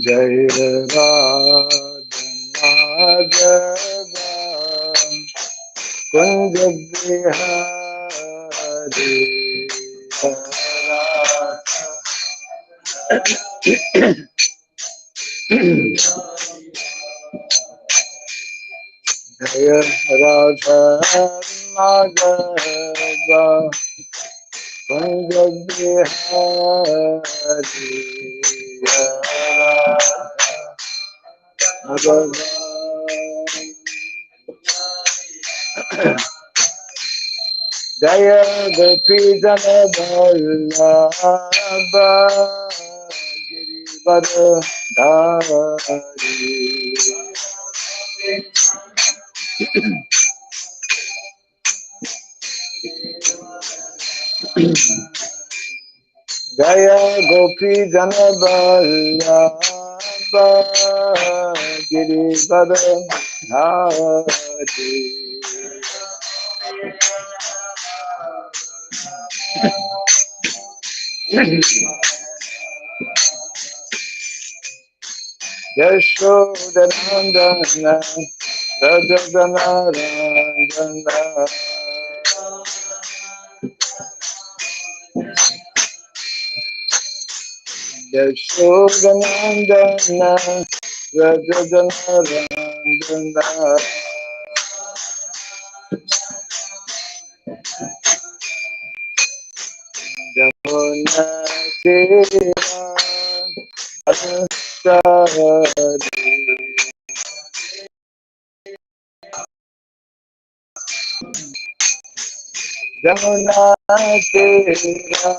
Jai Radha Kunj Bihari Jaya Radha Madhava Kunj Bihari Jaya Gopi Jana Vallabha Girivara Dhari Jaya Gopi Jana Vallabha Girivara Dhari Yashodanandana Rajadanarandana Yashodanandana Rajadanarandana Jamuna Tira Anusari Jamuna Tira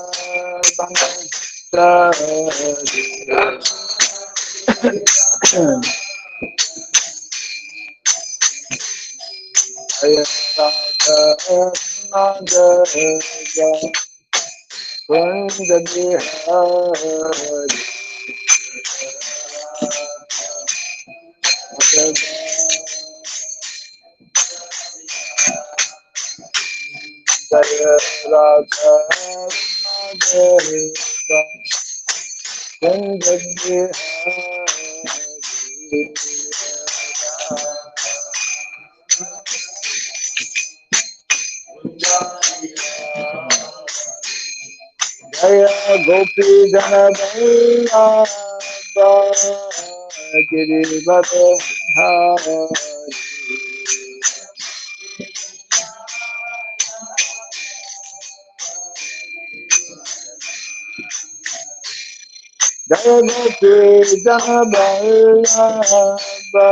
Anusari Jaya Radha Madhava Kunj Bihari Jaya Radha Madhava Kunj Bihari Jaya Gopi Jana Vallabha Girivara Dhari Jaya Gopi Jana Vallabha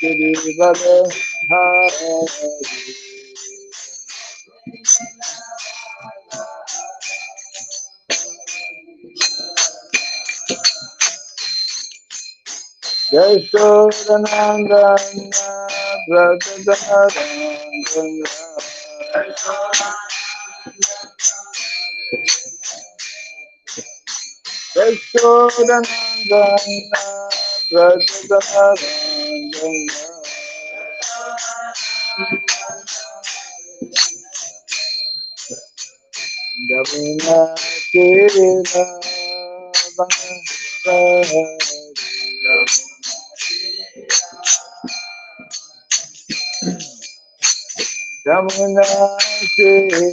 Girivara Dhari Yashodanandana Rajadanarandana Yashodanandana Rajadanarandana Jamuna Tira Jamuna Tira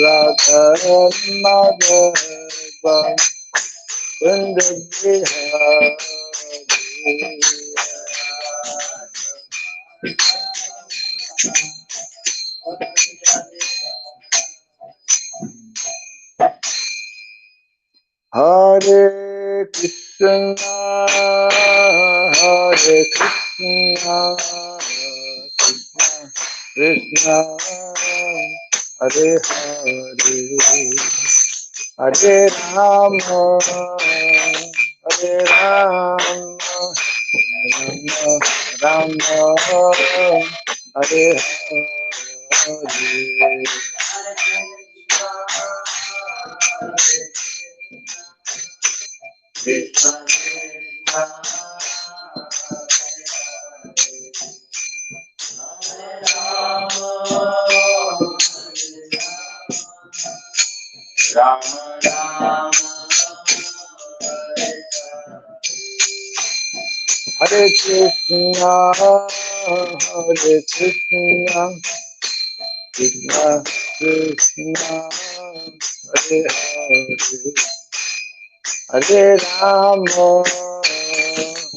Radha Madhava Kunj Bihari Hare Krishna Hare Krishna Krishna Hare Hare Hare Rama Hare Hare Hare. Hare Krishna, Hare Krishna, Krishna Krishna, Hare Hare, Hare Rama,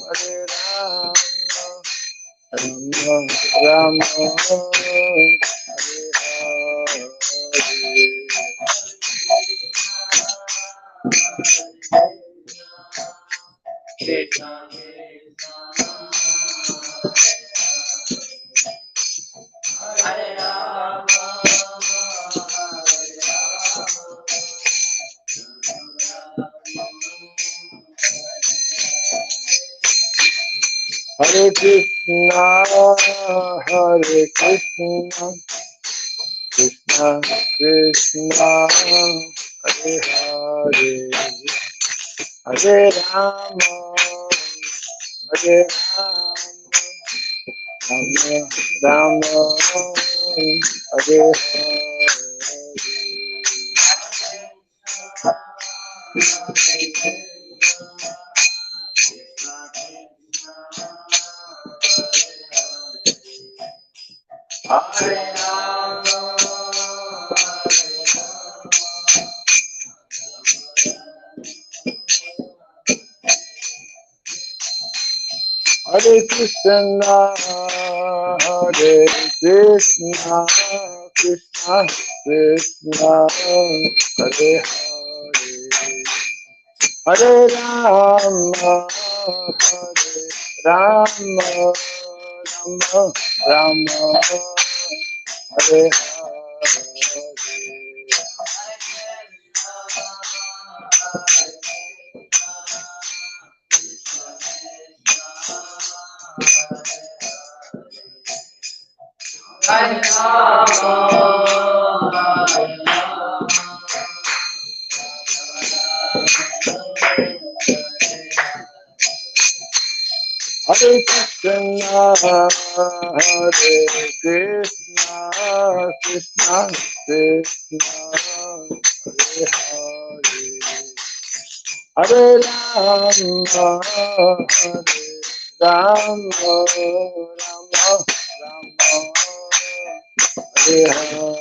Hare Rama, Rama Rama, Hare Hare. Hare Krishna, Hare Krishna, Krishna Krishna, Hare Hare, Hare Rama, Hare Rama, Rama Rama, Hare Hare Krishna, Hare Krishna, Krishna Krishna, Hare Hare, Hare Rama, Hare Rama, Rama Rama, Hare Hare Krishna, Hare Krishna, Krishna Krishna, Hare Hare, Hare Rama, Hare Rama, Rama Rama, Hare Hare.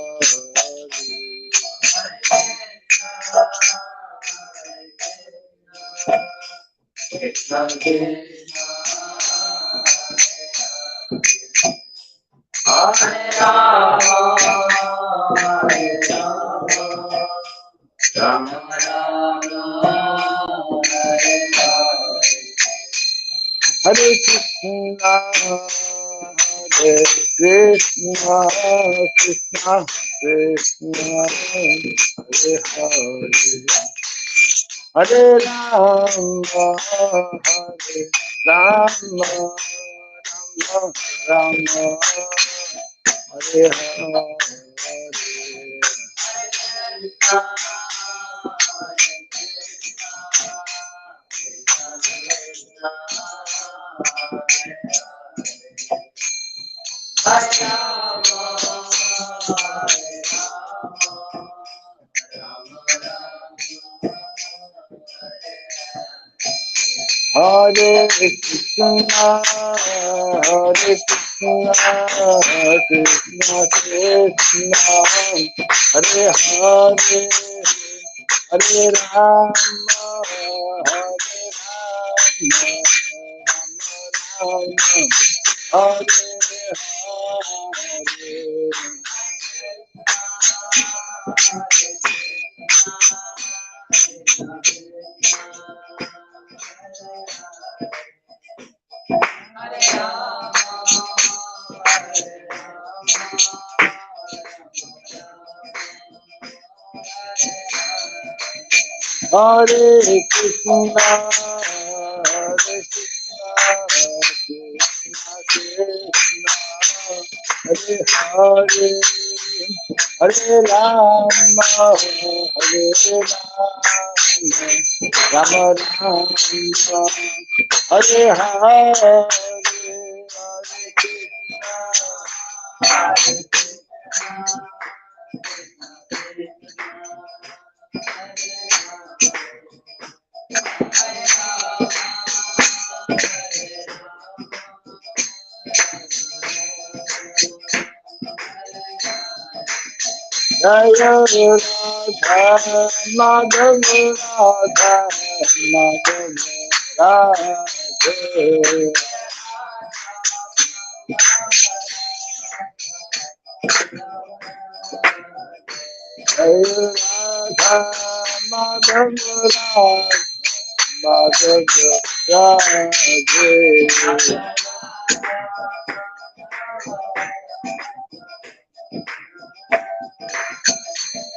Hare Krishna, Hare Krishna, Krishna Krishna, Hare Hare, Hare Rama, Hare Rama, Rama Rama, Hare Hare. Hare Krishna, Hare Krishna, Krishna Krishna, Hare Hare, Hare Rama, Hare Rama, Hare Hare Krishna, Hare Krishna, Hare Hare, Hare Rama, Hare Rama, Rama Rama, Hare Hare, Hare Jaya Radha Madhava Radha Madhava Radha Jaya Radha Madhava Radha Madhava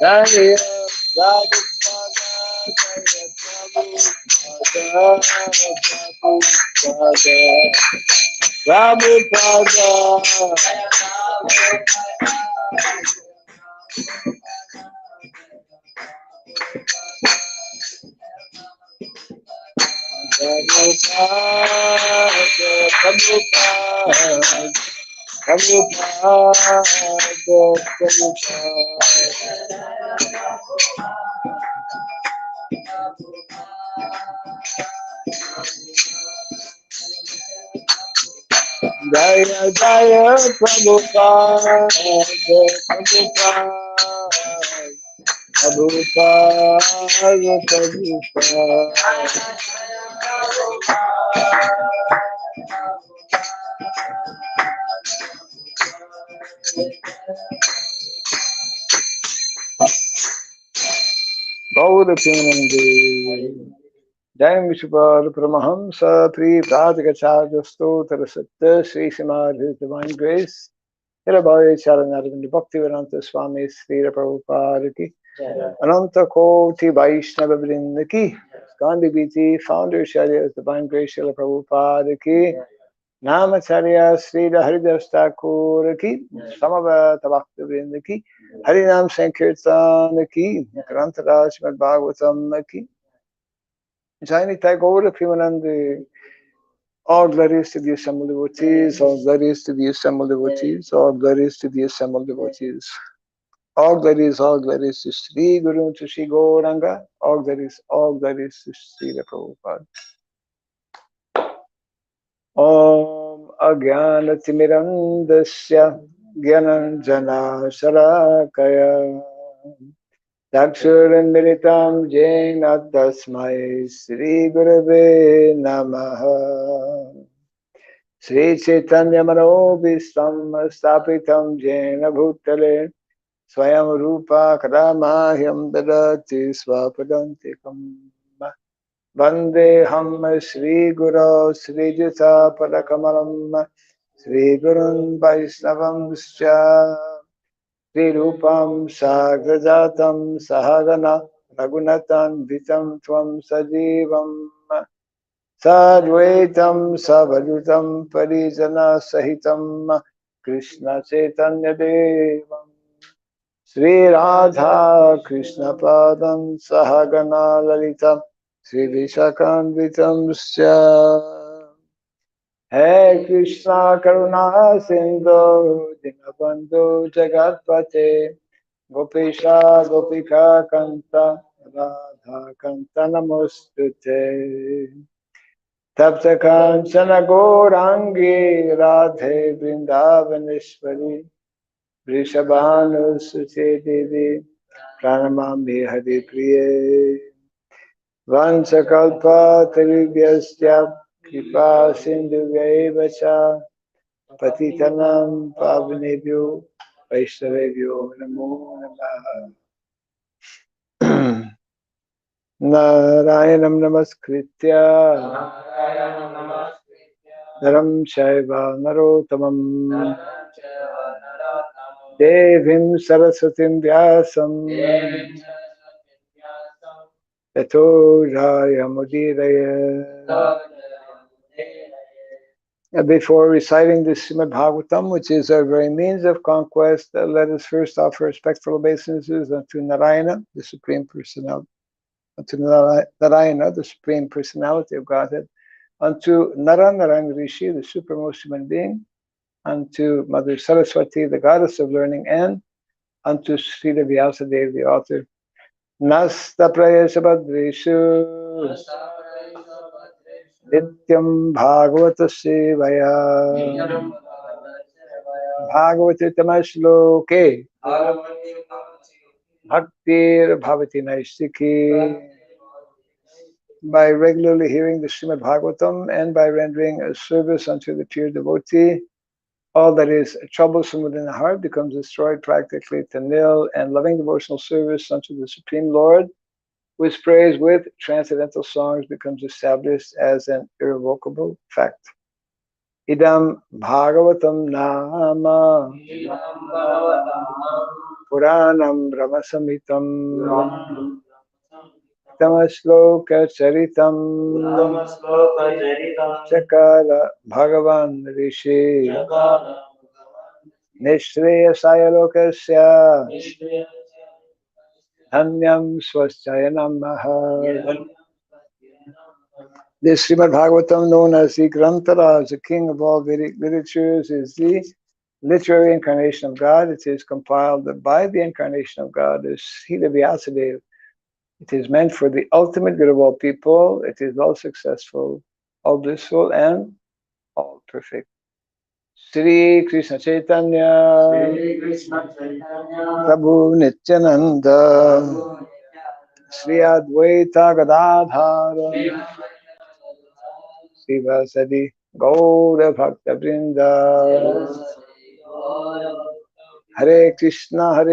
Radha Jaya Prabhupada, Jaya Prabhupada, Prabhupada, Jaya Jaya Prabhupada, Prabhupada, Prabhupada. Gaura Premanande, Jai Vishwar Paramahamsa, Pri Pradikacharya Stotra Satta, Sri Srimad, His Divine Grace, Hirabai Charanaravind Bhaktivedanta Swami Sri Prabhupada Ki, Ananta Koti Vaishnava Vrinda Ki, Gandhi Biti, Founder Acharya Divine Grace Srila Prabhupada Ki, Namacharya Sri Haridas Thakur Ki, Samavata Bhakti Vrinda Ki, Harinam Sankirtan Ki, Grantaraj Srimad Bhagavatam Ki, Jaini Tagore Primanande. All glories to the assembled devotees, all glories to the assembled devotees, all glories to the assembled devotees. All glories to Sri Guru, to Sri Gauranga, all glories to Sri Prabhupada. Om Agyanatimirandasya Gyananjana Sarakaya Dakshuranmiritam Jena Tasmai Sri Gurave Namaha Sri Chaitanya Manobhistam Stapitam Jena Bhutale Swayam Rupa Kadamahyam Dadati Swapadantikam Vandeham Sri Guru Sri Jita Padakamalam Sri Gurun Vaisnavam Scha Sri Rupam Sagrajatam Sahagana Raghunatan Vitam Tvam Sajivam Sadvaitam Savadutam Parijana Sahitam Krishna Chaitanya Devam Sri Radha Krishna Padam Sahagana Lalitam Sri Vishakanvitam Sya Hey Krishna Karuna Sindhu Dinabandhu Jagatpate Gopesha Gopika Kanta Radha Kanta Namostute Tapta Kanchana Gourangi Radhe Vrindavaneshwari Vrishabhanu Suche Devi Pranamami Hari Priye Vanchakalpa Tarubhyasya Kripa Sindhu Cha Patitanam Pavanebhyo Vaishnavebhyo Namo Namaha Narayanam Namaskritya Naram Shaiva Narottamam Devim Saraswatim Vyasam Tato Jaya Mudiraya Before reciting the Srimad Bhagavatam, which is our very means of conquest, let us first offer respectful obeisances unto Narayana, the Supreme Personality, unto Narayana, the Supreme Personality of Godhead, unto Narayana Rishi, the supremmost human being, unto Mother Saraswati, the goddess of learning, and unto Srila Vyasadeva, the author. Nasta prayesa badreshu nityam bhagavata sevaya bhagavati tamashloke bhaktir bhavati naistiki. By regularly hearing the Srimad Bhagavatam and by rendering a service unto the pure devotee, all that is troublesome within the heart becomes destroyed practically to nil, and loving devotional service unto the Supreme Lord, who is praised with transcendental songs, becomes established as an irrevocable fact. Idam Bhagavatam Nama Puranam Brahmasamitam Tamasloka Charitam Chakala Bhagavan Rishi Nishreyasaya Lokasya Dhanyam Swasthaya Namaha. This Srimad Bhagavatam, known as the Grantaraj, the king of all Vedic literatures, is the literary incarnation of God. It is compiled by the incarnation of God as Srila Vyasadeva. It is meant for the ultimate good of all people. It is all successful, all blissful, and all perfect. Sri Krishna Chaitanya Prabhu Nityananda Sri Advaita Gadadhara Srivasadi Gaura Bhakta Vrinda. Hare Krishna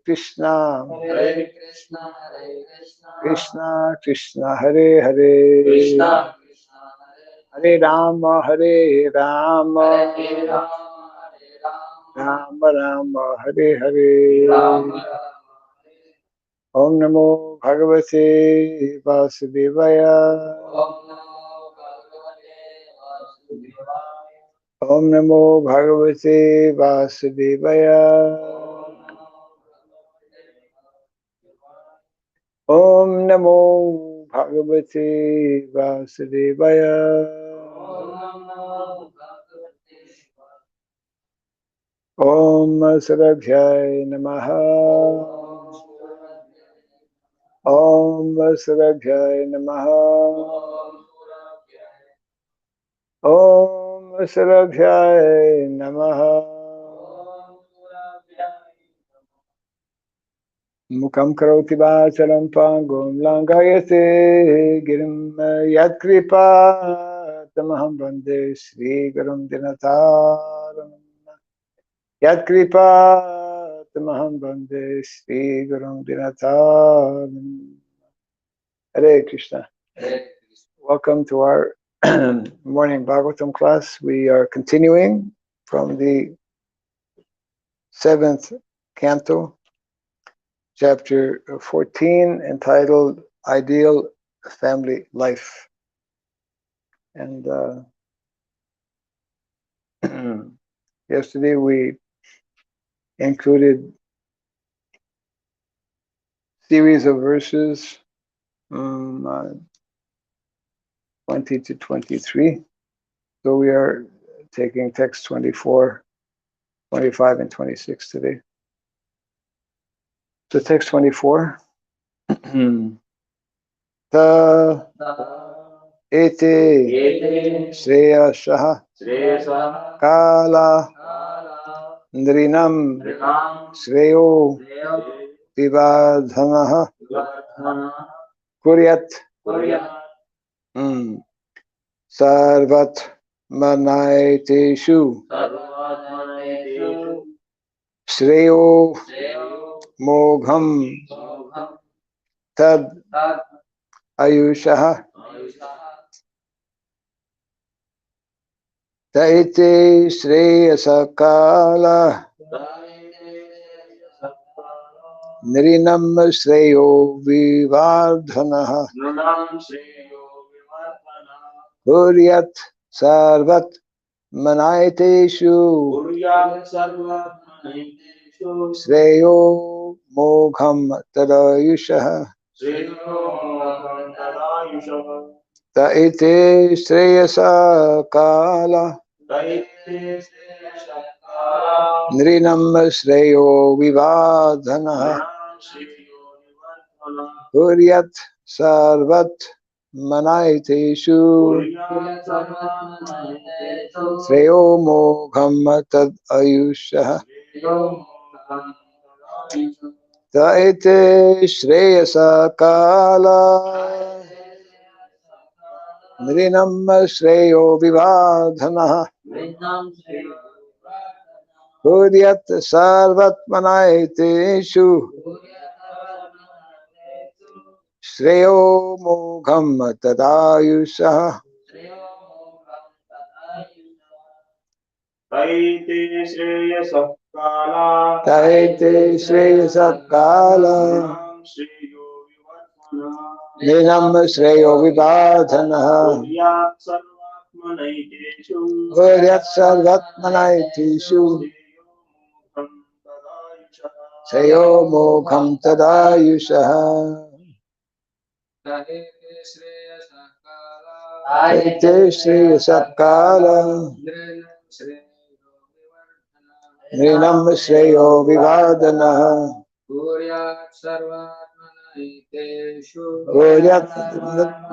Krishna Krishna Hare Hare Hare Rama Rama Rama Hare Hare. Om Namo Bhagavate Vasudevaya. Om Namo Bhagavate Vasudevaya. Om Namo Bhagavate Vasudevaya. Om Sarabhyai Namaha. Om Sarabhyai Namaha. Om Sarabhyai Namaha. Mukam karoti vacharam pangum langayate girim yadkripa tamaham vande Sri Gurum Dinataram. Yadkripa tamaham vande Sri Gurum Dinataram. Hare Krishna. Welcome to our morning Bhagavatam class. We are continuing from the 7th canto, chapter 14, entitled Ideal Family Life. And yesterday we included series of verses 20 to 23. So we are taking text 24, 25, and 26 today. So text 24. Ta ete shreyasah kala nrinam shreyo vivadhanah kuryat sarvat manaiteshu shreyo mogham tad ayushah taite shreyasakala nrinam shreyo vivadhanah kuryat sarvat manaiteshu Shreyo mogham tadayushah Ta ite shreyasa kala Nrinam shreyo vivadhanah Huryat sarvat manaiteshu Shreyo mogham tadayushah Ta ite shreyasa kala Nrinam shreyo vivadhanah Huryat sarvat manaiteshu Shreyo mogham tadayushah Taite Shreyasa Kala Ninam Shreyo Vivadhanah Huryat Sarvat Manaitishu Shreyo mogham tadayushah Taite Shreyasa Kala Nrinam Shreyo Vivadhanah Huryat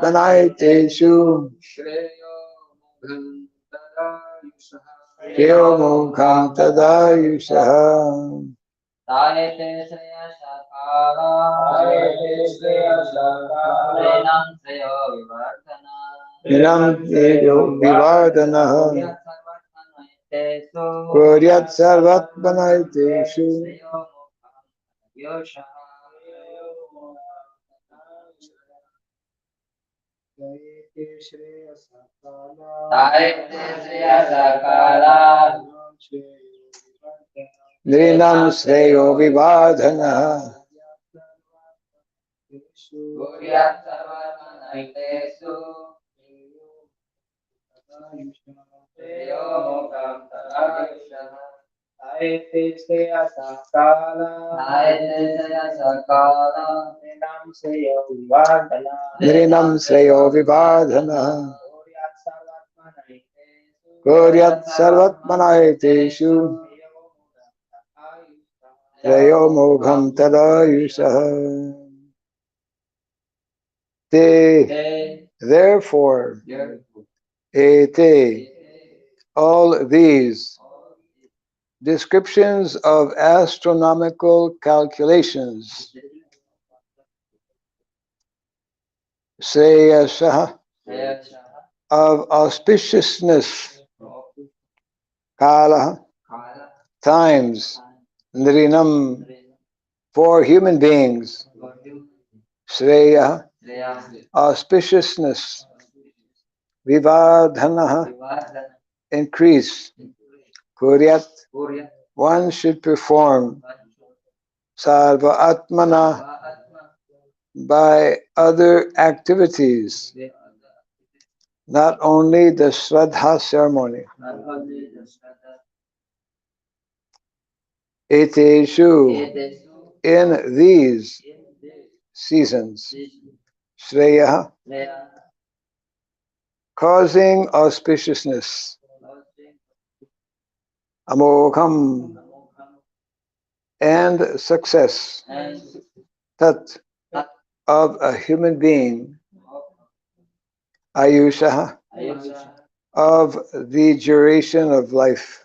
Manaiteshu Shreyo mogham tadayushah Nrinam Shreyo Vivadhanah Huryat Sarvat Manaiteshu Nrinam Shreyo Vivadhanah Nrinam Shreyo Vivadhanah Huryat Sarvat Manaiteshu Shreyo mogham tadayushah Te Therefore Ete all these descriptions of astronomical calculations Shreyasah of auspiciousness Kala times Nrinam for human beings Shreya auspiciousness Vivadhanah increase Kuryat one should perform Sarva Atmana by other activities, not only the Shraddha ceremony. Eteshu in these seasons Shreya causing auspiciousness Amogham and success Tat of a human being Ayusha of the duration of life.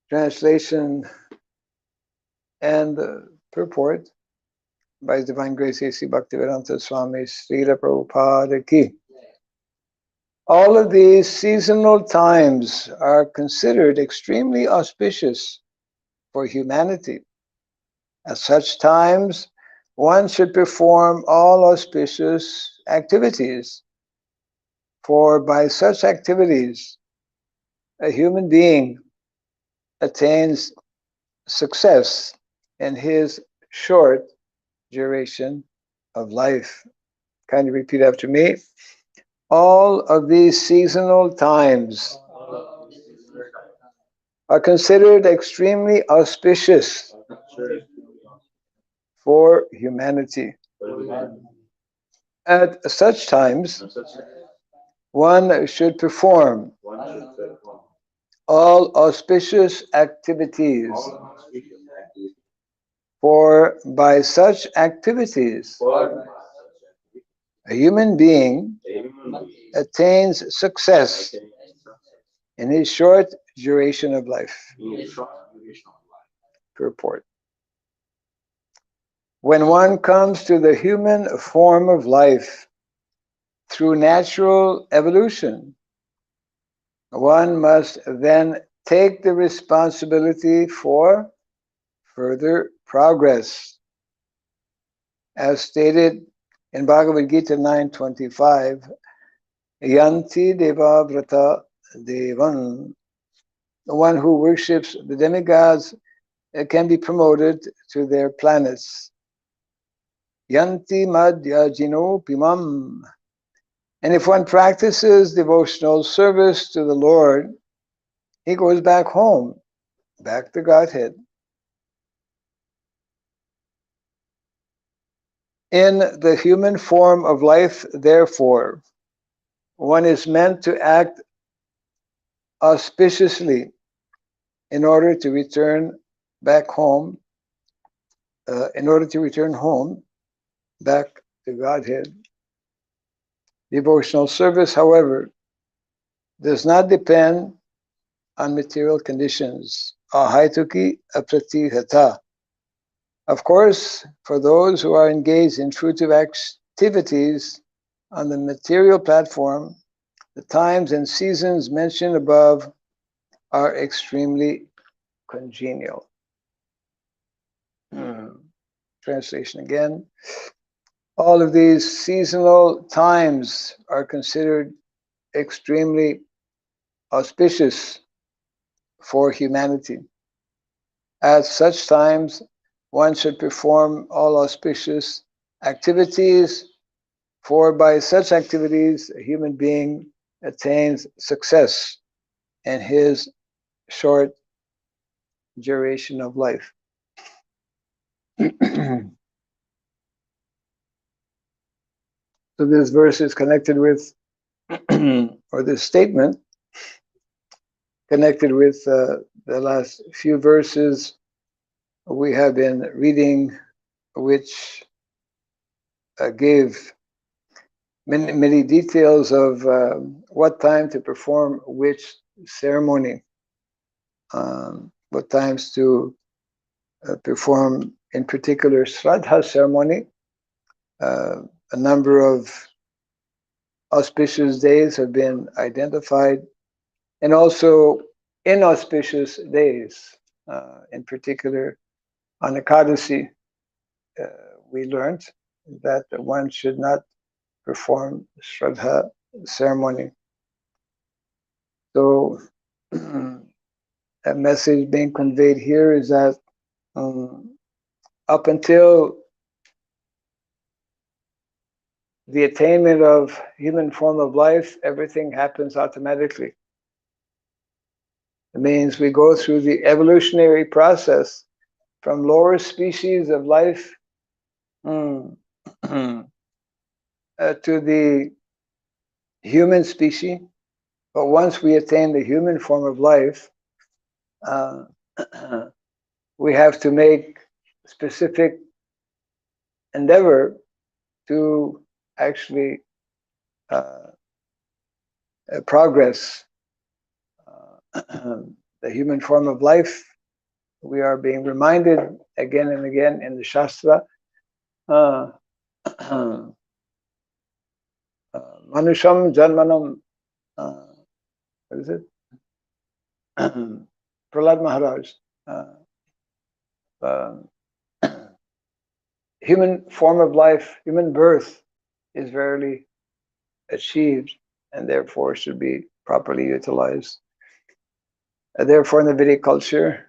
Translation and purport by His Divine Grace A.C. Bhaktivedanta Swami Srila Prabhupada Ki. All of these seasonal times are considered extremely auspicious for humanity. At such times, one should perform all auspicious activities, for by such activities, a human being attains success in his short duration of life. Kindly repeat after me. All of these seasonal times are considered extremely auspicious for humanity. At such times, one should perform all auspicious activities, for by such activities, a human being attains success in his short duration of life. Purport. When one comes to the human form of life through natural evolution, one must then take the responsibility for further progress. As stated in Bhagavad Gita 9:25, Yanti Deva Vrata Devan, the one who worships the demigods can be promoted to their planets. Yanti Madhya Jino Pimam. And if one practices devotional service to the Lord, he goes back home, back to Godhead. In the human form of life, therefore, one is meant to act auspiciously in order to return back home, back to Godhead. Devotional service, however, does not depend on material conditions. Ahaituki apratihata. Of course, for those who are engaged in fruitive activities on the material platform, the times and seasons mentioned above are extremely congenial. Translation again. All of these seasonal times are considered extremely auspicious for humanity. At such times, one should perform all auspicious activities, for by such activities, a human being attains success in his short duration of life. So this verse is connected with, or this statement, connected with the last few verses we have been reading, which gave many details of what time to perform which ceremony, what times to perform in particular Shraddha ceremony. A number of auspicious days have been identified, and also inauspicious days. In particular, on Ekadasi, we learned that one should not perform Shraddha ceremony. So, a message being conveyed here is that up until the attainment of human form of life, everything happens automatically. It means we go through the evolutionary process from lower species of life to the human species. But once we attain the human form of life, we have to make specific endeavor to actually progress the human form of life. We are being reminded again and again in the Shastra, Manusham Janmanam, what is it? Prahlad Maharaj. Human form of life, human birth is rarely achieved and therefore should be properly utilized. Therefore, in the Vedic culture,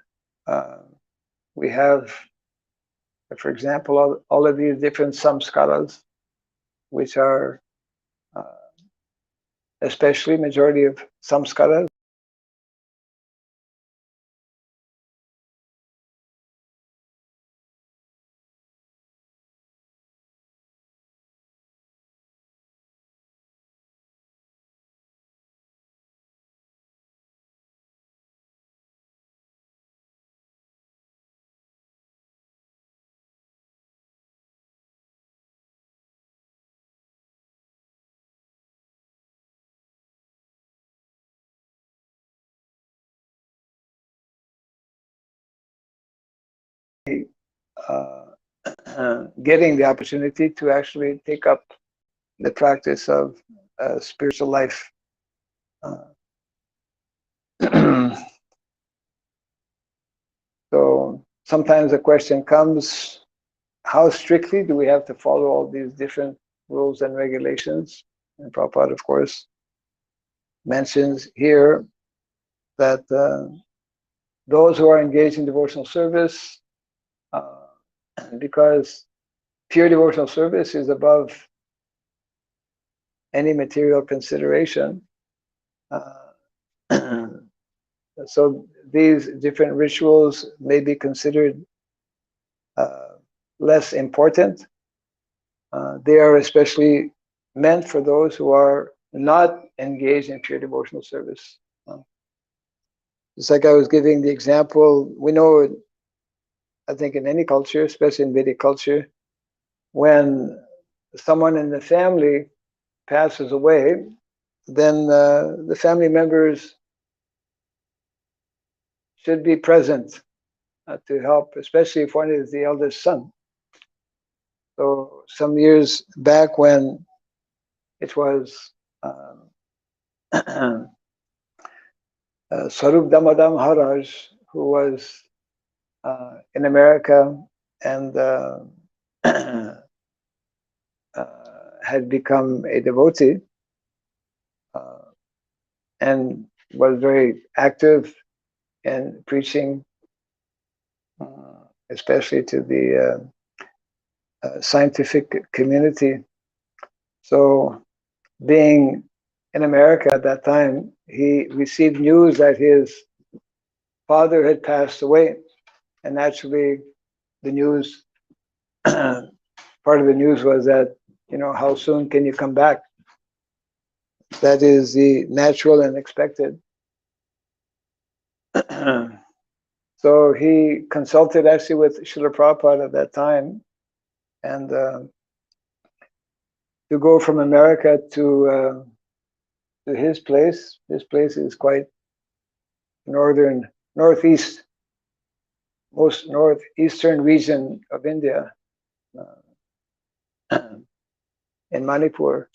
we have, for example, all of these different samskaras, which are especially majority of samskaras. Getting the opportunity to actually take up the practice of spiritual life. So sometimes the question comes, how strictly do we have to follow all these different rules and regulations? And Prabhupada, of course, mentions here that those who are engaged in devotional service, because pure devotional service is above any material consideration. So these different rituals may be considered less important. They are especially meant for those who are not engaged in pure devotional service. Just like I was giving the example, we know, I think in any culture, especially in Vedic culture, when someone in the family passes away, then the family members should be present to help, especially if one is the eldest son. So some years back when it was Swarup Damadam Maharaj, who was in America and had become a devotee and was very active in preaching, especially to the scientific community. So being in America at that time, he received news that his father had passed away. And naturally, the news, part of the news was that, how soon can you come back? That is the natural and expected. So he consulted actually with Srila Prabhupada at that time, and to go from America to his place. His place is quite northeast, most northeastern region of India, in Manipur.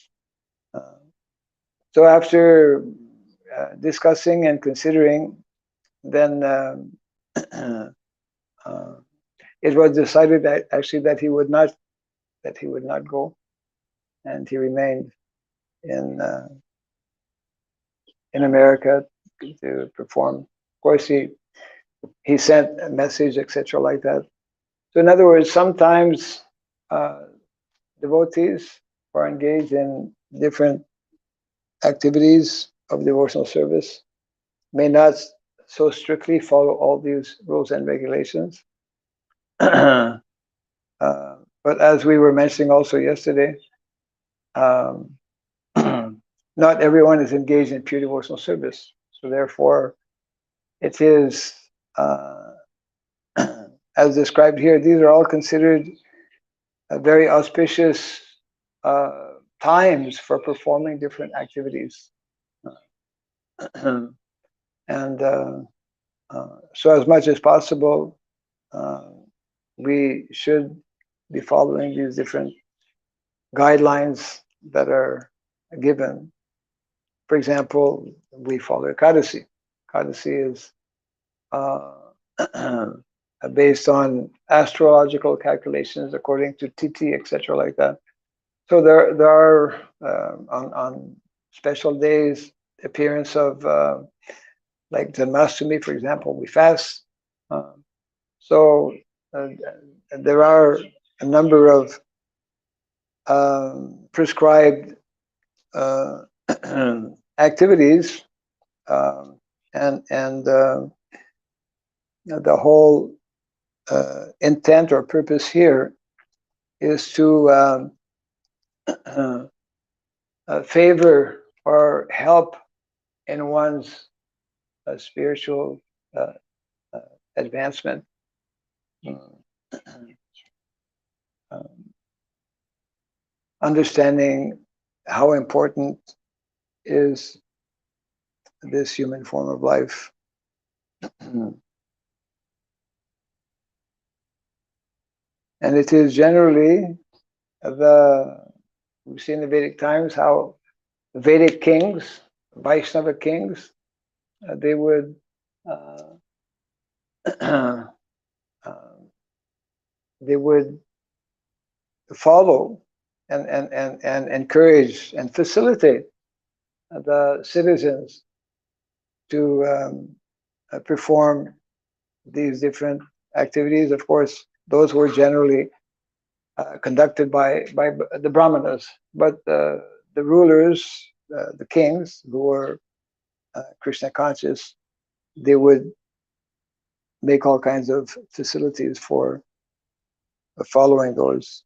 So after discussing and considering, then it was decided that actually that he would not go, and he remained in America to perform. Of course, he sent a message, etc., like that. So in other words, sometimes devotees who are engaged in different activities of devotional service may not so strictly follow all these rules and regulations. But as we were mentioning also yesterday, not everyone is engaged in pure devotional service. So therefore, it is, as described here, these are all considered very auspicious times for performing different activities. And so as much as possible, we should be following these different guidelines that are given. For example, we follow Ekadasi. Ekadasi is based on astrological calculations according to Tithi, etc., like that. So there are on special days appearance of like Janmashtami, for example, we fast. So there are a number of prescribed activities, and the whole intent or purpose here is to favor or help in one's spiritual uh, advancement. Understanding how important is this human form of life. And it is generally we see in the Vedic times how Vedic kings, Vaishnava kings, they would they would follow and encourage and facilitate the citizens to perform these different activities. Of course, those were generally conducted by the Brahmanas, but the rulers, the kings who were Krishna conscious, they would make all kinds of facilities for following those.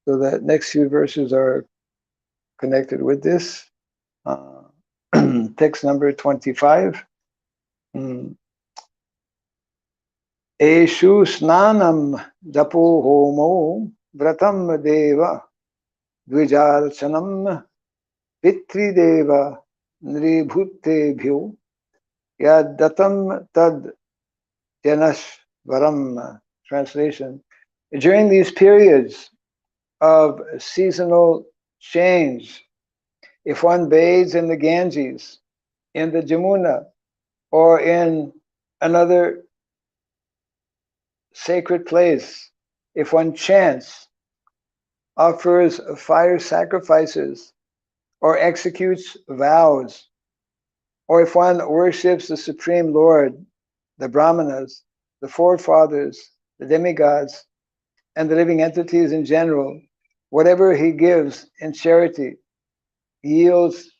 So the next few verses are connected with this. Text number 25. Eshu snanam japo homo vratam deva dvijarchanam pitrideva nribhutebhyo yadatam tad janashvaram. Translation. During these periods of seasonal change, if one bathes in the Ganges, in the Jamuna, or in another sacred place, if one chants, offers fire sacrifices, or executes vows, or if one worships the Supreme Lord, the Brahmanas, the forefathers, the demigods, and the living entities in general, whatever he gives in charity yields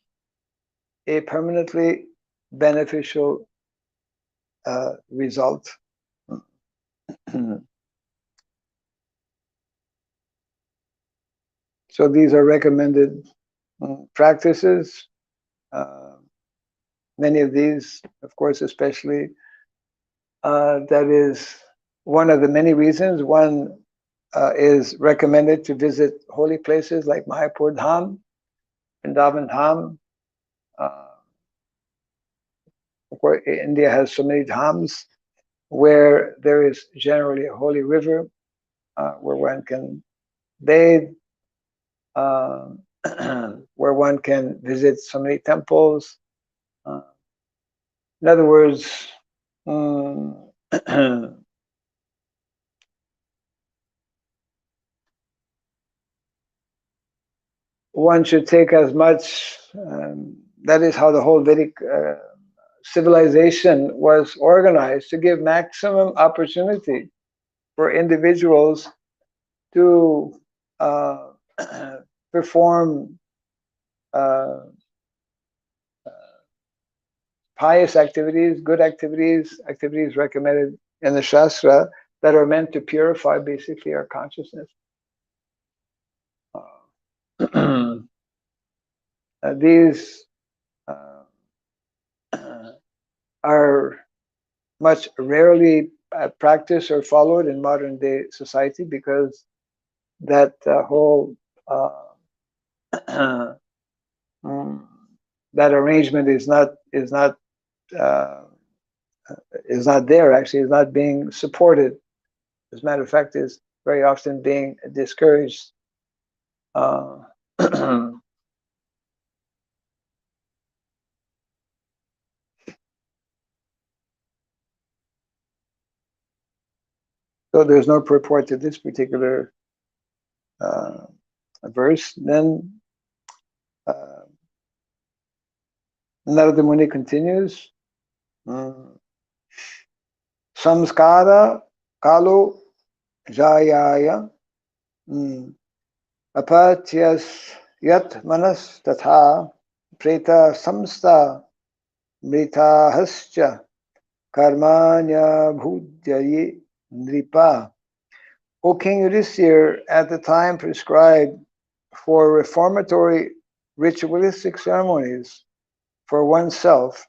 a permanently beneficial result. So these are recommended practices. Many of these, of course, especially, that is one of the many reasons one is recommended to visit holy places like Mayapur Dham, Vrindavan Dham. Of course, India has so many dhams where there is generally a holy river where one can bathe, where one can visit so many temples. In other words, one should take as much, that is how the whole Vedic civilization was organized, to give maximum opportunity for individuals to perform pious activities, good activities, activities recommended in the Shastra that are meant to purify basically our consciousness. These are much rarely practiced or followed in modern day society because that whole that arrangement is not there. Actually, is not being supported. As a matter of fact, is very often being discouraged. So there's no purport to this particular verse. Then Narada Muni continues. samskara kalo jayaya apatyas yat manas tatha preta samsta mritahascha karmanya bhudyaye nripa. O King Yudhisthira, at the time prescribed for reformatory ritualistic ceremonies for oneself,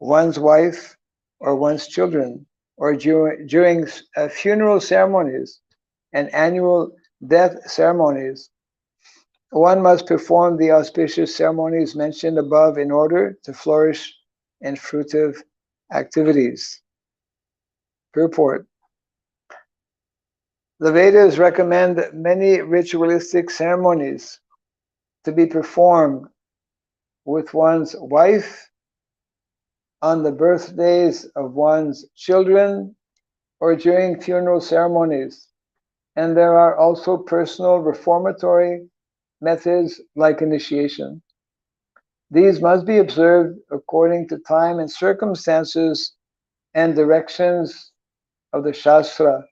one's wife, or one's children, or during funeral ceremonies and annual death ceremonies, one must perform the auspicious ceremonies mentioned above in order to flourish in fruitive activities. Purport. The Vedas recommend many ritualistic ceremonies to be performed with one's wife, on the birthdays of one's children, or during funeral ceremonies. And there are also personal reformatory methods like initiation. These must be observed according to time and circumstances and directions of the Shastra.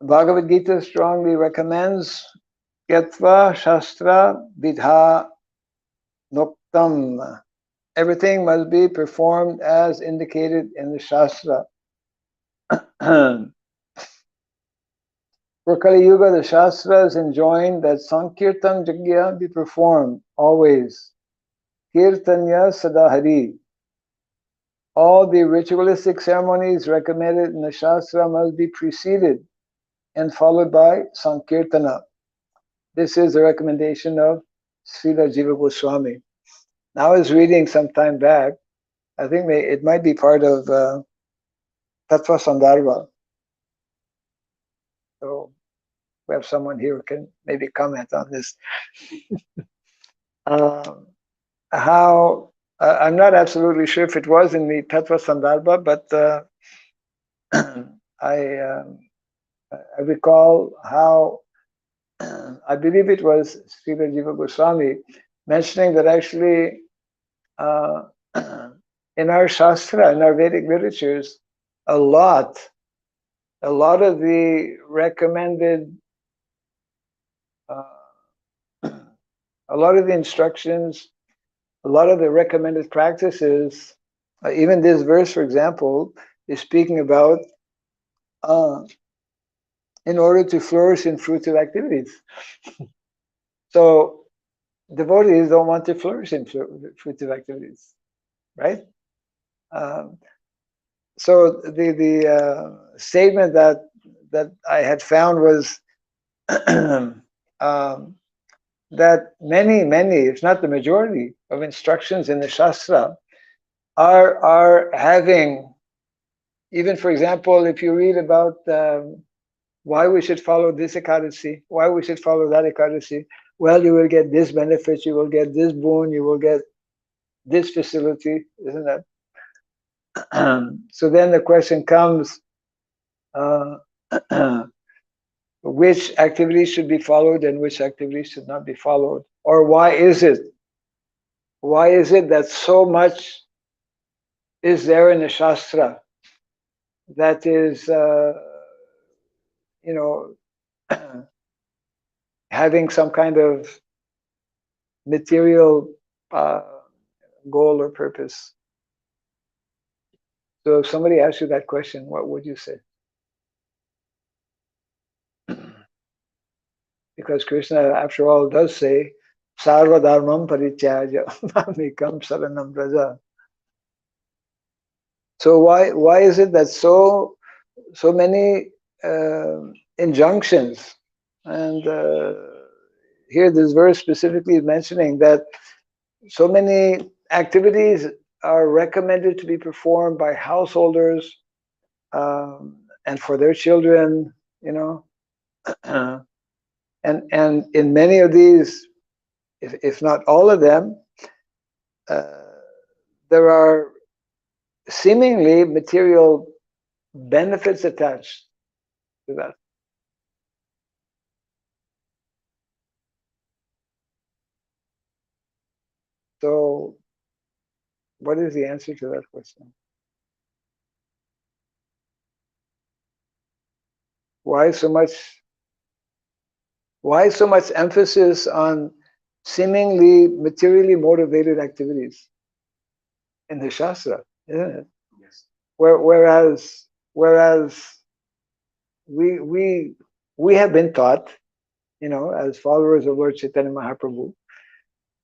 Bhagavad Gita strongly recommends Yatva Shastra Vidha Noktam. Everything must be performed as indicated in the Shastra. For Kali Yuga, the Shastras enjoin that Sankirtan Yajna be performed always. Kirtanya Sadahari. All the ritualistic ceremonies recommended in the Shastra must be preceded and followed by Sankirtana. This is the recommendation of Srila Jiva Goswami. Now I was reading some time back, I think it might be part of Tattva Sandarbha. So we have someone here who can maybe comment on this. How I'm not absolutely sure if it was in the Tattva Sandarbha, but I recall how I believe it was Srila Jiva Goswami mentioning that actually in our Shastra, in our Vedic literatures, a lot of the recommended, a lot of the instructions, a lot of the recommended practices, even this verse, for example, is speaking about in order to flourish in fruitive activities. So devotees don't want to flourish in fruitive activities, right? So the statement that I had found was that many, if not the majority, of instructions in the Shastra are having, even for example, if you read about why we should follow this Ekadasi, why we should follow that Ekadasi, well, you will get this benefit, you will get this boon, you will get this facility, isn't that? So then the question comes, which activities should be followed and which activities should not be followed? Or why is it that so much is there in the Shastra that is, having some kind of material goal or purpose? So if somebody asks you that question, what would you say? Because Krishna, after all, does say, Sarva dharmam parityajya mamekam saranam braja. So why is it that so many injunctions, and here this verse specifically is mentioning that so many activities are recommended to be performed by householders and for their children, and in many of these, if not all of them, there are seemingly material benefits attached to that. So what is the answer to that question? Why so much emphasis on seemingly materially motivated activities in the Shastra, isn't it? Yes. Whereas we have been taught, as followers of Lord Chaitanya Mahaprabhu,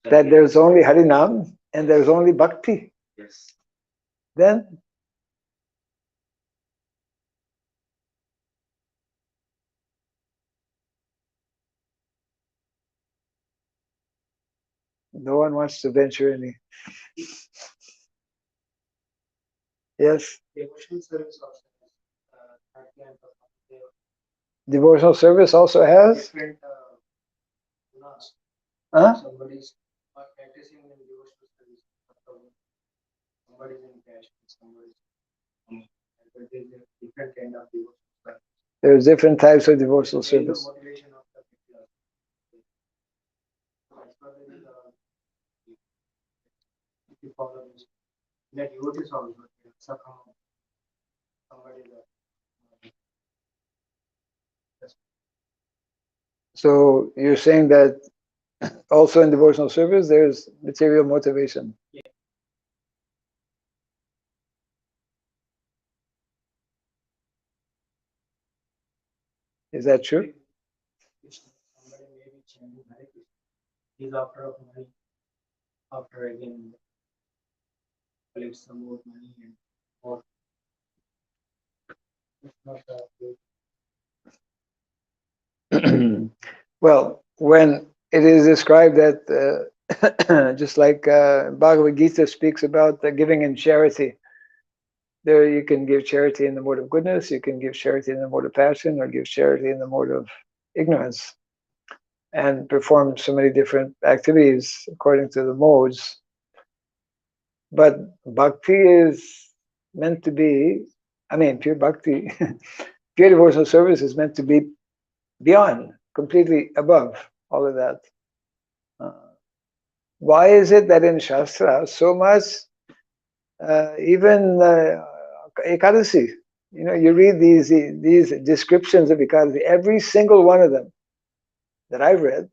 that there's only Harinam and there's only Bhakti. Yes. Then no one wants to venture any. Yes. Devotional service also has. Devotional service also has. Different. Huh? Somebody's practicing in devotional service. Somebody's in passion. Somebody's. There's a different kind of devotional service. There's different types of devotional service. Motivation of the if you follow this, that devotees also somebody. So you're saying that also in devotional service there's material motivation. Yeah. Is that true? Somebody may be chanting Hare Krishna. He's after money. After again collect some more money and more. Well, when it is described that just like Bhagavad Gita speaks about the giving in charity, there you can give charity in the mode of goodness, you can give charity in the mode of passion, or give charity in the mode of ignorance, and perform so many different activities according to the modes. But bhakti is meant to be, pure bhakti, pure devotional service is meant to be beyond, completely above all of that. Why is it that in Shastra so much, even Ekadasi, you read these descriptions of Ekadasi, every single one of them that I've read,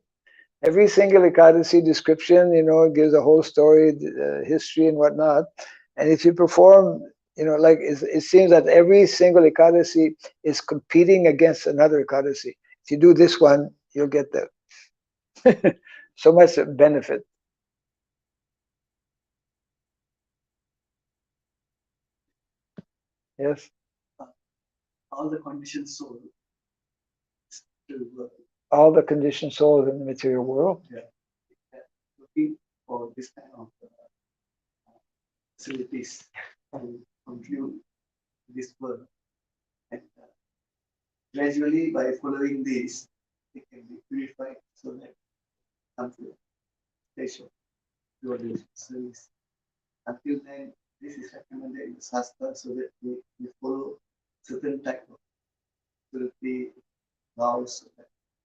every single Ekadasi description, gives a whole story, history and whatnot. And if you perform, it seems that every single Ekadasi is competing against another Ekadasi. If you do this one, you'll get that. So much benefit. Yes. All the conditioned souls. All the conditioned souls in the material world. Yeah. Looking for this kind of facilities from view this world. And gradually, by following these, they can be purified so that come to a station pure service. Until then, this is recommended in the Shastra so that we follow certain type of purity vows.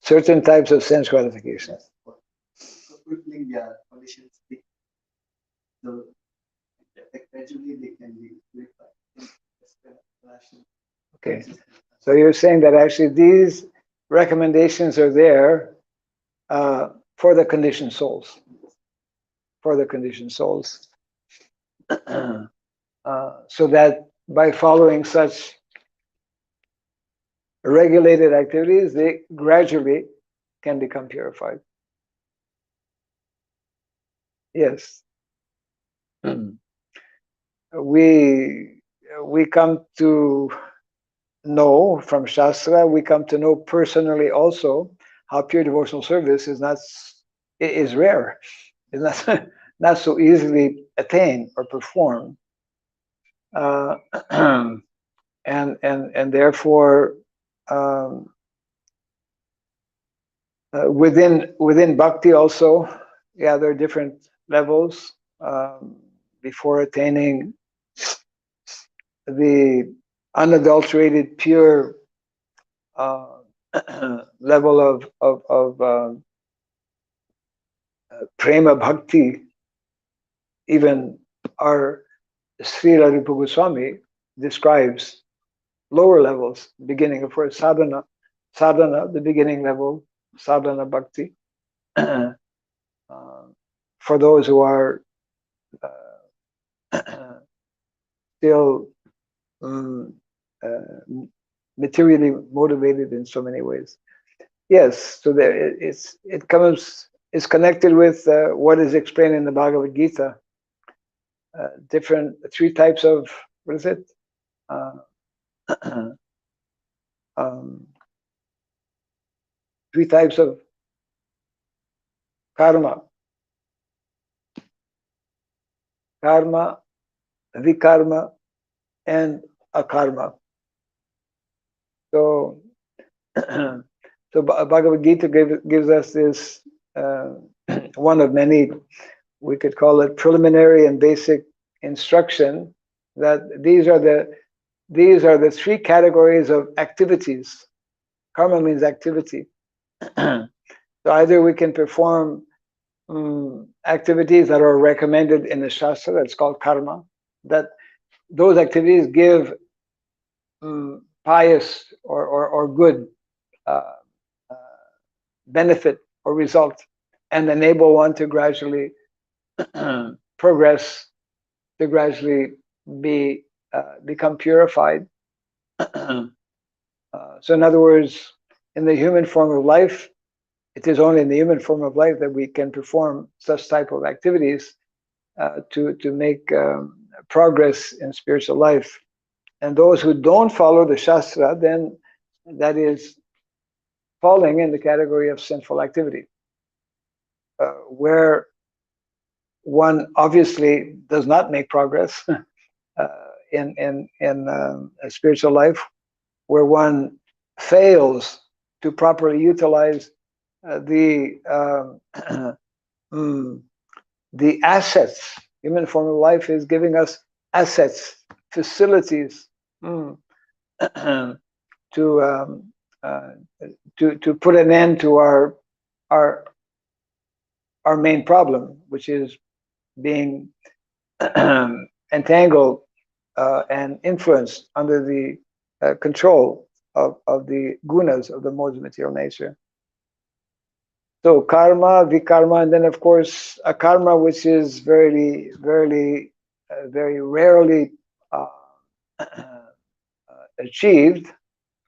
Certain types of sense gratification. So fulfilling their conditions. So gradually they can be purified. Okay. So you're saying that actually these recommendations are there for the conditioned souls. For the conditioned souls. So that by following such regulated activities, they gradually can become purified. Yes. We come to know from Shastra, we come to know personally also how pure devotional service is rare. It's not so easily attained or performed. And therefore within bhakti also, there are different levels before attaining the unadulterated pure level of prema bhakti. Even our Srila Rupa Goswami describes lower levels, beginning of first sadhana, sadhana, the beginning level, sadhana bhakti, for those who are still um, materially motivated in so many ways. Yes, so there it's connected with what is explained in the Bhagavad Gita. Different three types of what is it? Uh, um, three types of karma: karma, vikarma, and akarma. So, so Bhagavad Gita gives us this one of many, we could call it preliminary and basic instruction, that these are the three categories of activities. Karma means activity. So either we can perform activities that are recommended in the Shastra, that's called karma, that those activities give pious or good uh, uh, benefit or result, and enable one to gradually progress, to gradually become purified. So in other words, in the human form of life, it is only in the human form of life that we can perform such type of activities to make progress in spiritual life. And those who don't follow the Shastra, then that is falling in the category of sinful activity, where one obviously does not make progress in a spiritual life, where one fails to properly utilize the assets. Human form of life is giving us assets, facilities to to put an end to our main problem, which is being entangled and influenced under the control of the gunas, of the modes of material nature. So karma, vikarma, and then of course akarma, which is very rarely achieved,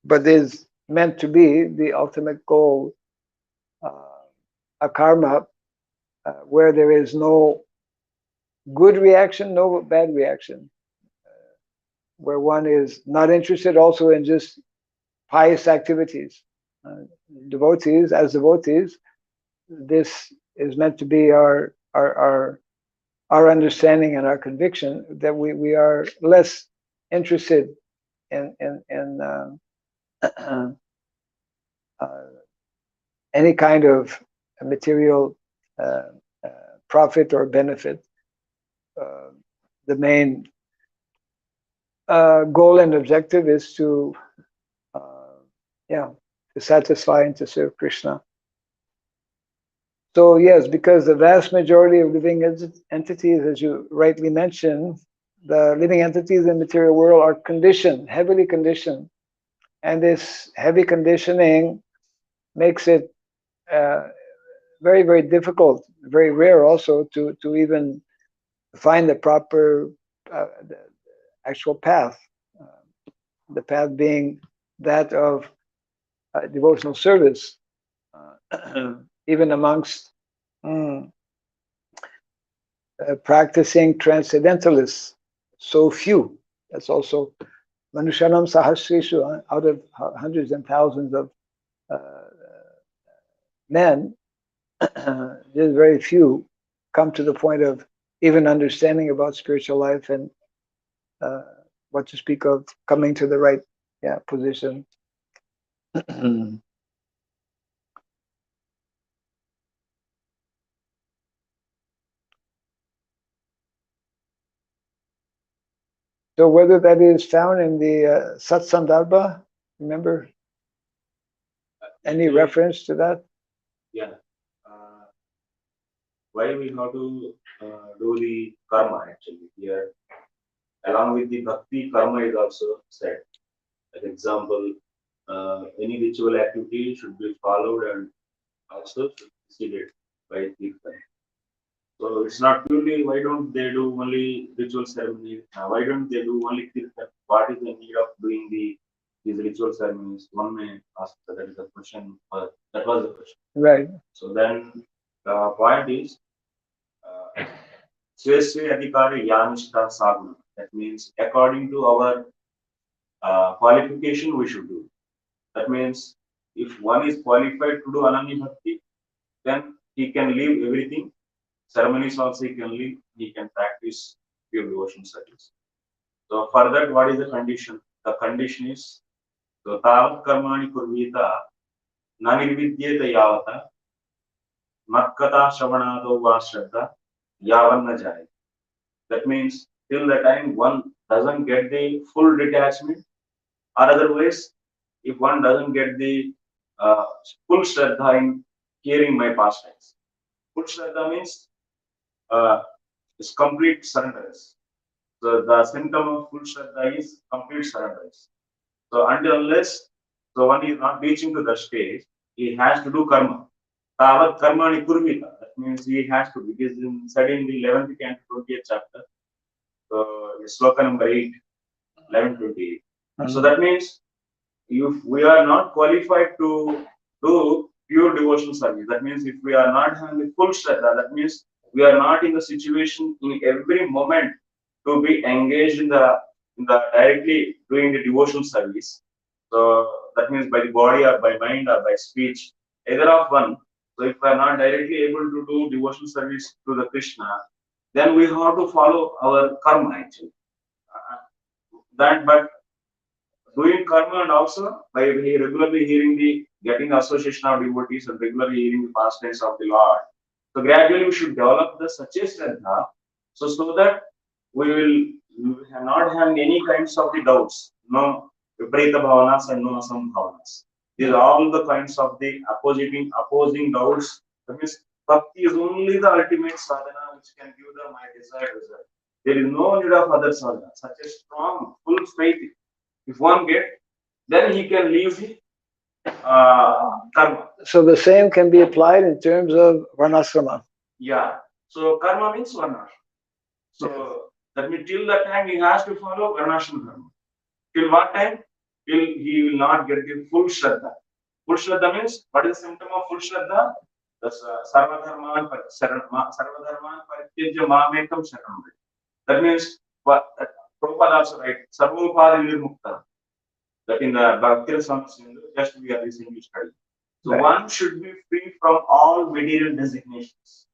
but is meant to be the ultimate goal. Akarma, where there is no good reaction, no bad reaction, where one is not interested also in just pious activities. Devotees, as devotees, this is meant to be our understanding and our conviction, that we are less interested in any kind of material profit or benefit. The main goal and objective is to satisfy and to serve Krishna. So yes, because the vast majority of living entities, as you rightly mentioned, the living entities in the material world are conditioned, heavily conditioned, and this heavy conditioning makes it very difficult, very rare also to even find the proper the actual path. The path being that of devotional service, even amongst practicing transcendentalists, so few. That's also Manushanam Sahasreshu, out of hundreds and thousands of men, there's very few come to the point of even understanding about spiritual life, and what to speak of coming to the right position. So whether that is found in the Satsandarbha, remember any reference to that? Yeah. Why we have to do the karma actually here? Along with the bhakti, karma is also said. As example, any ritual activity should be followed and also should be preceded by kirtan. So it's not purely why don't they do only ritual ceremonies? Why don't they do only kirtan? What is the need of doing these ritual ceremonies? One may ask that is the question. That was the question. Right. So then the point is Sweswe Adhikari Yanishta Sadhana. That means according to our qualification we should do. That means if one is qualified to do Ananya Bhakti, then he can leave everything. Ceremonies also he can leave. He can practice pure devotion service. So for that, what is the condition? The condition is so tavat karmani kurvita nanirvidyeta yavata makkata shravanado va shraddha yavanna jayate. That means till the time one doesn't get the full detachment, or otherwise, if one doesn't get the full shraddha in hearing my pastimes. Full shraddha means it's complete surrender. So the symptom of full shraddha is complete surrender. So until unless so one is not reaching to the stage, he has to do karma. Tavat karmani kurvita. That means he has to, because in said in the 11th and 20th chapter, so sloka number 8, 11, 28. So that means if we are not qualified to do pure devotional service, that means if we are not having the full shraddha, that means we are not in the situation in every moment to be engaged in the directly doing the devotional service. So that means by the body or by mind or by speech, either of one. So if we are not directly able to do devotional service to the Krishna, then we have to follow our karma actually. But doing karma and also by regularly hearing the getting association of devotees and regularly hearing the pastimes of the Lord. So gradually we should develop the Satya Shraddha so that we will not have any kinds of the doubts, no Viparita Bhavanas and no Asambhavanas. These are all the kinds of the opposing doubts. That means Bhakti is only the ultimate sadhana which can give the my desired result. There is no need of other sadhana. Such a strong, full faith. If one get, then he can leave the karma. So the same can be applied in terms of Varnasrama. Yeah. So karma means Varnasrama. So that means till that time he has to follow Varnasrama karma. Till what time? Till he will not get the full Shraddha. Full Shraddha means, what is the symptom of full Shraddha? That's Sarvadharman Parityajya Mamekam Sharanam. That means, what Prabhupada also writes, Sarvopadi Nirmukta. That in the Bhakti Rasamrita Sindhu, just we are recently studying. So one should be free from all material designations.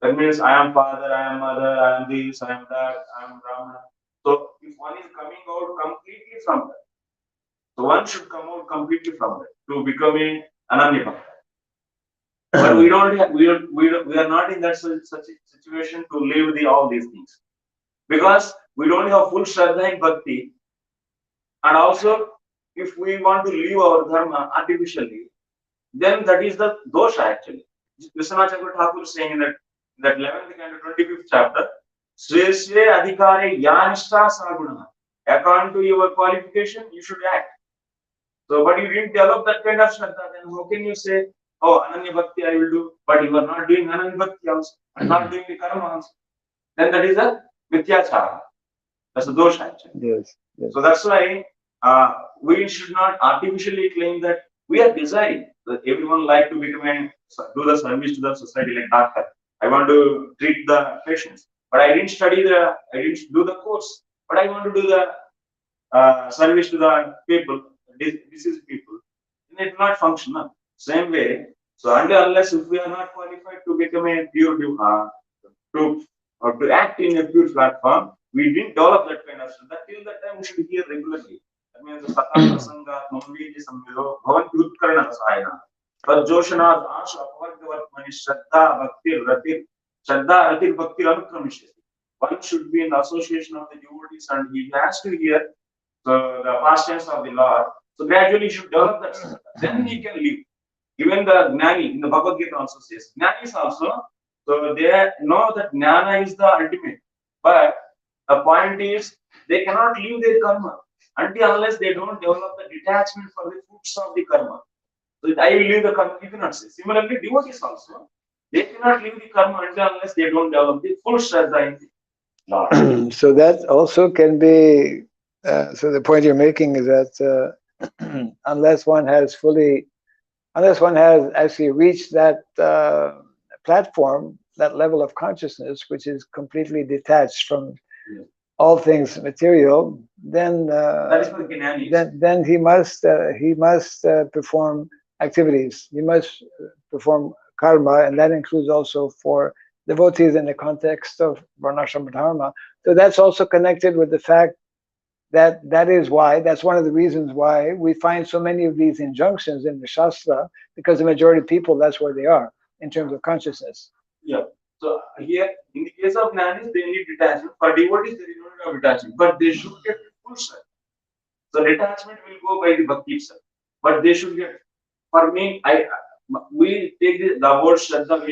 That means I am father, I am mother, I am this, I am that, I am Brahmana. So if one is coming out completely from that, so one should come out completely from that to become an Ananya Bhakta. But we are not in that such a situation to live all these things, because we don't have full Shraddha in Bhakti. And also, if we want to leave our dharma artificially, then that is the dosha actually. Vishwanath Thakur is saying in that 11th and 25th chapter, Swesve Adhikare Yanishta Saguna. According to your qualification, you should act. So, but you didn't develop that kind of Shraddha, then how can you say, oh, Ananya Bhakti I will do, but you are not doing Ananya Bhakti also, and not doing the karma also. Then that is a Mityachara. That's a dosha actually. Yes. So that's why we should not artificially claim that we are desiring that everyone like to become do the service to the society like doctor. I want to treat the patients, but I didn't do the course, but I want to do the service to the people, diseased people. Then it will not function. No? Same way. So unless if we are not qualified to become a pure to act in a pure platform, we didn't develop that kind of stuff. Till that time we should hear regularly. That means the Sata Prasanga, Mamviji Samvilo, Bhavanti Utkarana Rasayana. Parjoshana, Asha, Pavargavatmani, Shraddha, Bhakti, Ratir, Shraddha, Ratir, Bhakti, Anukramishya. One should be in the association of the devotees and he has to hear the pastimes of the Lord. So gradually he should develop that stuff. Then he can live. Even the Gnani in the Bhagavad Gita also says, Gnanis also, so they know that Jnana is the ultimate. But the point is, they cannot leave their karma until unless they don't develop the detachment for the fruits of the karma. So I will leave the karma, you cannot say. Similarly, devotees also, they cannot leave the karma until unless they don't develop the full shraddha in the Lord. So that also can be, so the point you're making is that unless one has actually reached that platform, that level of consciousness, which is completely detached from all things material, then then he must perform activities. He must perform karma, and that includes also for devotees in the context of Varnasrama Dharma. So that's also connected with the fact that that's one of the reasons why we find so many of these injunctions in the Shastra, because the majority of people, that's where they are in terms of consciousness. Yeah. So here, in the case of gnanis, they need detachment. For devotees, there is no need of detachment, but they should get full strength. So detachment will go by the bhakti itself, but they should get. For me, we take the word Shraddha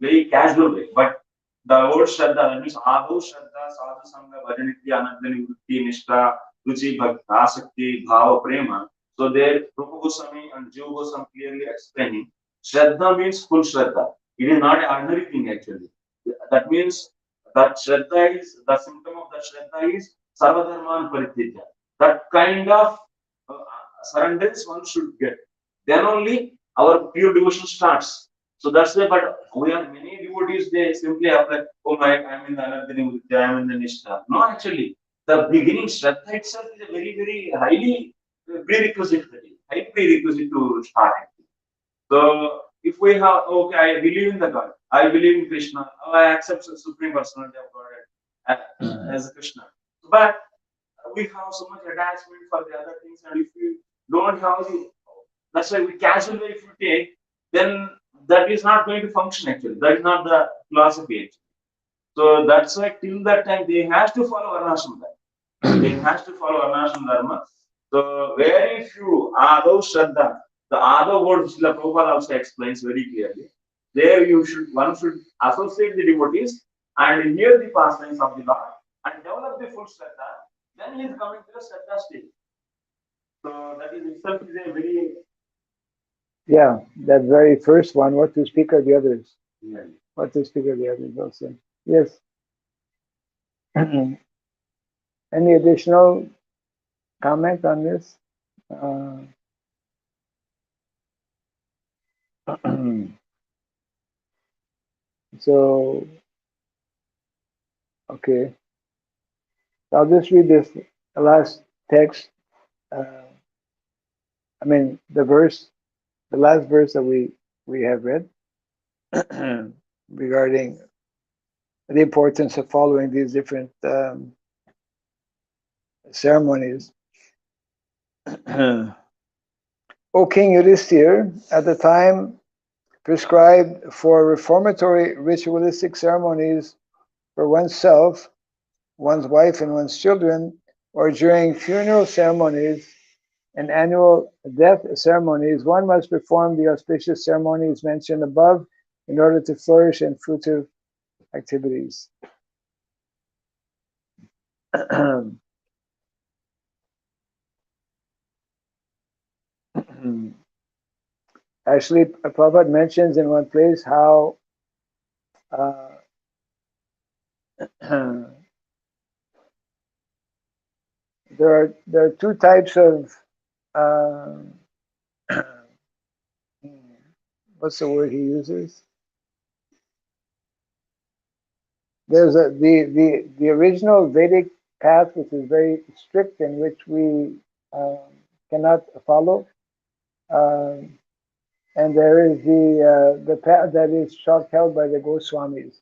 very casual way, but the word Shraddha, that means Ado Shraddha, Sadhu Sangha, Bhajanitya, Anadani, Vritti, Nishta, Ruchi, Bhakti, Asakti, Bhava, Prema. So there, Rupa Goswami and Jiva Goswami clearly explaining, Shraddha means full Shraddha. It is not an ordinary thing actually. That means that Shraddha is, the symptom of that Shraddha is Sarvadharman Parititya. That kind of surrenders one should get. Then only our pure devotion starts. So that's why, but we are many devotees, they simply apply, oh my, I'm in the Anadani, I'm in the Nishtha. No, actually, the beginning, Shraddha itself is a very, very highly prerequisite, high prerequisite to start it. So if we have, okay, I believe in the God, I believe in Krishna, I accept the Supreme Personality of God as Krishna. But we have so much attachment for the other things, and if we don't have the, that's why we casually if you take, then that is not going to function actually. That is not the philosophy actually. So that's why till that time they has to follow Varnasrama Dharma. They has to follow Varnasrama Dharma. So very few Ado Shraddha, the other word which the Prabhupada also explains very clearly. There one should associate the devotees and hear the pastimes of the Lord and develop the full Shraddha. Then he is coming to the Shraddha stage. So that is itself is a very that very first one. What to speak of the others? yeah. What to speak of the others also? Yes. Any additional comment on this? So, okay. I'll just read this last text. I mean, the last verse that we have read regarding the importance of following these different ceremonies. O King Yudhisthira, at the time prescribed for reformatory ritualistic ceremonies for oneself, one's wife, and one's children, or during funeral ceremonies and annual death ceremonies, one must perform the auspicious ceremonies mentioned above in order to flourish in fruitive activities. Actually, Prabhupada mentions in one place how there are two types of what's the word he uses? There's the original Vedic path, which is very strict, in which we cannot follow, and there is the path that is held by the Goswamis.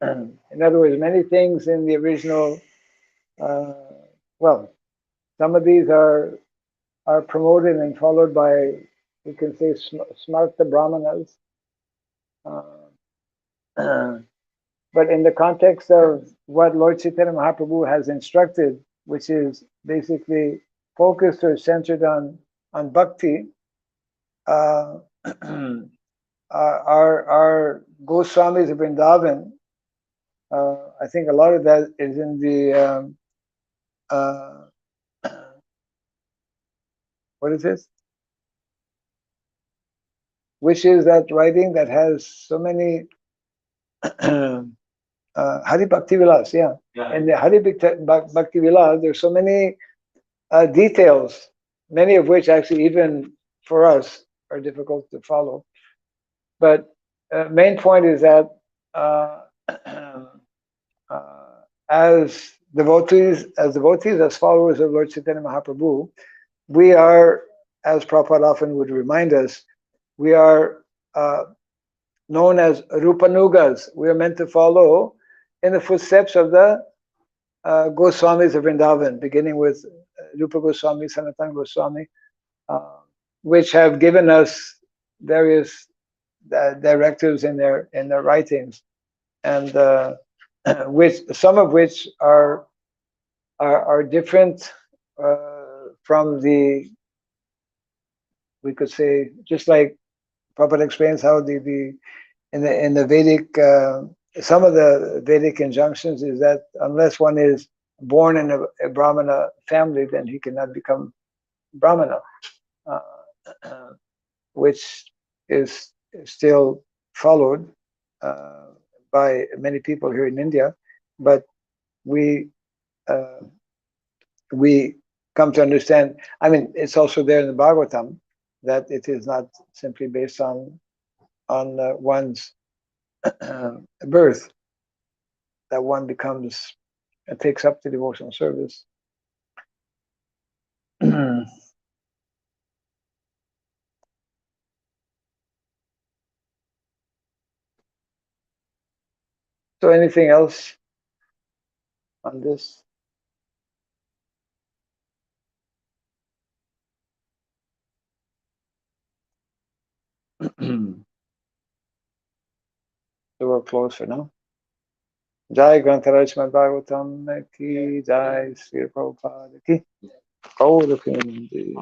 In other words, many things in the original, well, some of these are promoted and followed by, you can say, smarta brahmanas. But in the context of what Lord Chaitanya Mahaprabhu has instructed, which is basically focused or centered on bhakti, our Goswamis of Vrindavan, I think a lot of that is in what is this? Which is that writing that has so many Hari Bhakti Vilas, yeah. And the Hari Bhakti Vilas, there's so many details, many of which actually even for us are difficult to follow. But main point is that as devotees, as followers of Lord Chaitanya Mahaprabhu, we are, as Prabhupada often would remind us, we are known as Rupanugas. We are meant to follow in the footsteps of the Goswamis of Vrindavan, beginning with Rupa Goswami, Sanatana Goswami, which have given us various directives in their writings, and which some of which are different from the, we could say, just like Prabhupada explains how in the Vedic, some of the Vedic injunctions is that unless one is born in a Brahmana family, then he cannot become Brahmana, which is still followed by many people here in India. But we come to understand, I mean, it's also there in the Bhagavatam that it is not simply based on one's birth that one becomes takes up the devotional service. So anything else on this? So we're close for now. Jai Grantaraj Srimad Bhagavatam ki Jai Sri Prabhupada ki Gaur Premanandi.